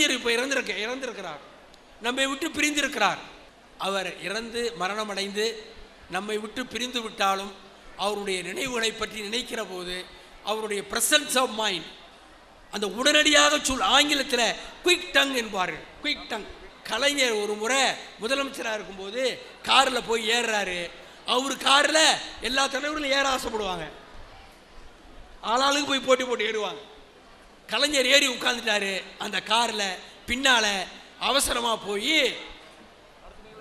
கவிஞர் இப்போ இறந்திருக்கிறார், நம்மை விட்டு பிரிந்திருக்கிறார். அவர் இறந்து மரணம் அடைந்து நம்மை விட்டு பிரிந்து விட்டாலும் அவருடைய நினைவுகளை பற்றி நினைக்கிற போது அவருடைய பிரசன்ஸ் ஆஃப் மைண்ட், அந்த உடனடியாக ஆங்கிலத்தில் குயிக் டங் என்பார்கள், குயிக் டங். கலைஞர் ஒரு முறை முதலமைச்சராக இருக்கும்போது காரில் போய் ஏறுறாரு. அவர் காரில் எல்லா தலைவர்களும் ஏற ஆசைப்படுவாங்க, ஆளாளுக்கு போய் போட்டி ஏறுவாங்க. கலைஞர் ஏறி உட்கார்ந்துட்டாரு அந்த காரில். பின்னால் அவசரமாக போய்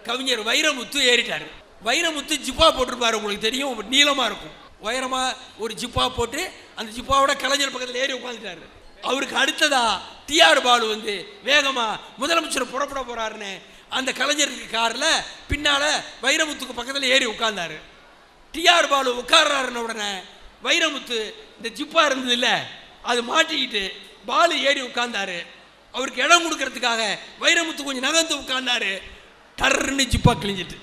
கவிஞர் வைரமுத்து ஏறிட்டார். வைரமுத்து ஜிப்பா போட்டிருப்பார், உங்களுக்கு தெரியும், நீளமாக இருக்கும், உயரமாக ஒரு ஜிப்பா போட்டு அந்த ஜிப்பாவோட கலைஞர் பக்கத்தில் ஏறி உட்காந்துட்டாரு. அவருக்கு அடுத்ததா டிஆர் பாலு வந்து வேகமாக முதலமைச்சர் புறப்பட போகிறாருன்னு அந்த கலைஞருக்கு காரில் பின்னால் வைரமுத்துக்கு பக்கத்தில் ஏறி உட்கார்ந்தாரு. டிஆர் பாலு உட்கார்றாருன்னு உடனே வைரமுத்து இந்த ஜிப்பா இருந்தது இல்லை அது மாட்டிக்கிட்டு பாலு ஏறி உட்கார்ந்தாரு. அவருக்கு இடம் கொடுக்கறதுக்காக வைரமுத்து கொஞ்சம் நகர்ந்து உட்கார்ந்தாரு. டர்ன்னு ஜிப்பா கிழிஞ்சிட்டு,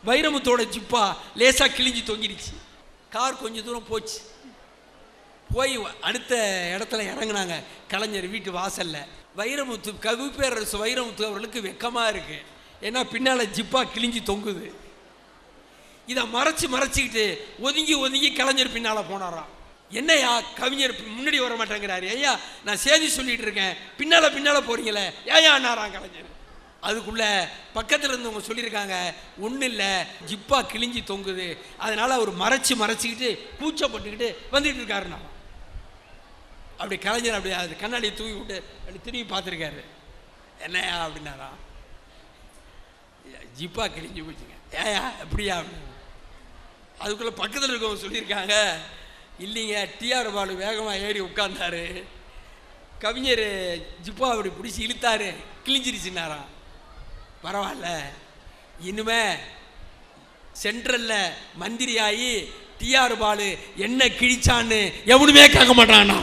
வைரமுத்தோட ஜிப்பா லேசாக கிழிஞ்சு தொங்கிடுச்சு. கார் கொஞ்சம் தூரம் போச்சு. போய் அடுத்த இடத்துல இறங்கினாங்க கலைஞர் வீட்டு வாசலில். வைரமுத்து, கவிப்பேரரசு வைரமுத்து அவர்களுக்கு வெக்கமாக இருக்கு, ஏன்னா பின்னால் ஜிப்பா கிழிஞ்சு தொங்குது. இதை மறைச்சிக்கிட்டு ஒதுங்கி கலைஞர் பின்னால் போனாராம். என்னையா கவிஞர் முன்னாடி வர மாட்டேங்கிறாரு, ஐயா நான் செய்தி சொல்லிட்டு இருக்கேன், பின்னால் போறீங்களே ஏயா அண்ணாராம் கலைஞர். அதுக்குள்ள பக்கத்தில் இருந்தவங்க சொல்லியிருக்காங்க, ஒன்றும் இல்லை ஜிப்பா கிழிஞ்சி தொங்குது, அதனால அவர் மறைச்சிக்கிட்டு கூச்சப்பட்டுக்கிட்டு வந்துட்டு இருக்காருண்ணா. அப்படி கலைஞர் அப்படி அது கண்ணாடியை தூக்கி விட்டு அப்படி திரும்பி பார்த்துருக்காரு. என்னையா அப்படின்னாரா, ஜிப்பா கிழிஞ்சு போச்சுங்க. ஏயா எப்படியா அப்படின்னு. அதுக்குள்ளே பக்கத்தில் இருக்கவங்க சொல்லியிருக்காங்க, இல்லைங்க டிஆர் பாலு வேகமாக ஏறி உட்கார்ந்தாரு, கவிஞர் ஜிப்பா அப்படி பிடிச்சி இழுத்தாரு, கிழிஞ்சிருச்சுன்னாராம். பரவாயில்ல, இனிமே சென்ட்ரலில் மந்திரி ஆகி டிஆர் பாலு என்ன கிழிச்சான்னு எவனுமே கேட்க மாட்டான்னா.